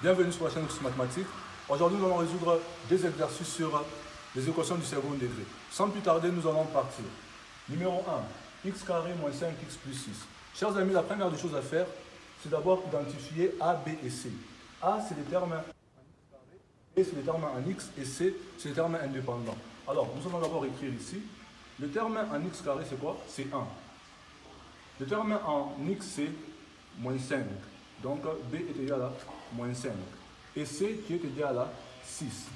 Bienvenue sur la chaîne X Mathématiques. Aujourd'hui, nous allons résoudre des exercices sur les équations du second degré. Sans plus tarder, nous allons partir. Numéro 1, x carré moins 5x plus 6. Chers amis, la première des choses à faire, c'est d'abord identifier A, B et C. A, c'est les termes en x carré, B, c'est les termes en x, et C, c'est les termes indépendants. Alors, nous allons d'abord écrire ici. Le terme en x carré, c'est quoi? C'est 1. Le terme en x, c'est moins 5. Donc, B est égal à moins 5. Et C qui est égal à 6.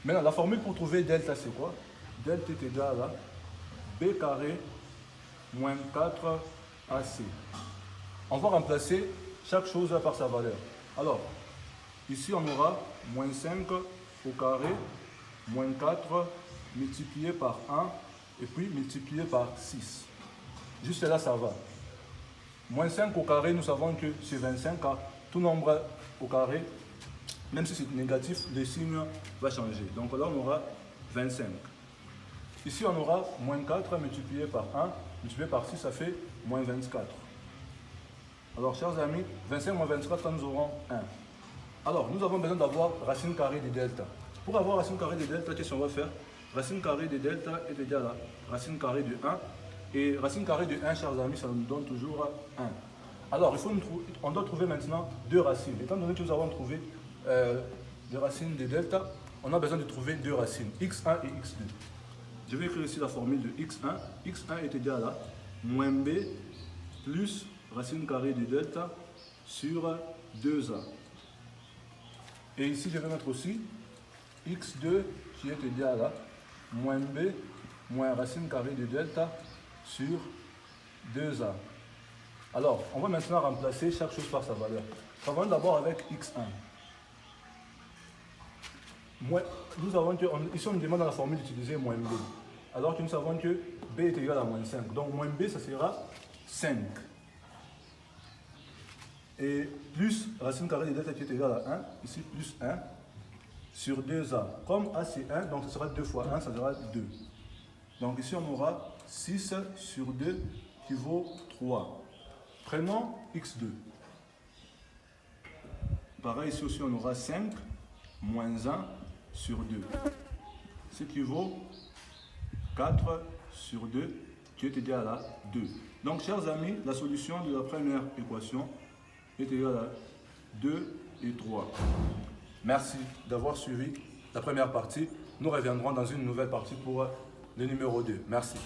Maintenant, la formule pour trouver delta, c'est quoi? Delta est égal à B carré moins 4AC. On va remplacer chaque chose par sa valeur. Alors, ici, on aura moins 5 au carré, moins 4 multiplié par 1 et puis multiplié par 6. Juste là, ça va. Moins 5 au carré, nous savons que c'est 25, car tout nombre au carré, même si c'est négatif, le signe va changer. Donc là, on aura 25. Ici, on aura moins 4 multiplié par 1, multiplié par 6, ça fait moins 24. Alors, chers amis, 25 moins 24, nous aurons 1. Alors, nous avons besoin d'avoir racine carrée de delta. Pour avoir racine carrée de delta, qu'est-ce qu'on va faire? Racine carrée de delta est égale à racine carrée de 1. Et racine carrée de 1, chers amis, ça nous donne toujours 1. Alors, on doit trouver maintenant deux racines. Étant donné que nous avons trouvé des racines de delta, on a besoin de trouver deux racines, x1 et x2. Je vais écrire ici la formule de x1. x1 est égal à moins b plus racine carrée de delta sur 2a. Et ici, je vais mettre aussi x2 qui est égal à moins b moins racine carrée de delta sur 2a. Alors, on va maintenant remplacer chaque chose par sa valeur. Travaillons d'abord avec x1. Ici, on nous demande dans la formule d'utiliser moins b. Alors que nous savons que b est égal à moins 5. Donc, moins b, ça sera 5. Et plus racine carrée de delta qui est égal à 1, ici plus 1 sur 2a. Comme a c'est 1, donc ce sera 2 fois 1, ça sera 2. Donc ici on aura 6 sur 2 qui vaut 3. Prenons x2. Pareil, ici aussi on aura 5 moins 1 sur 2. Ce qui vaut 4 sur 2 qui est égal à 2. Donc chers amis, la solution de la première équation est égale à 2 et 3. Merci d'avoir suivi la première partie. Nous reviendrons dans une nouvelle partie pour le numéro 2. Merci.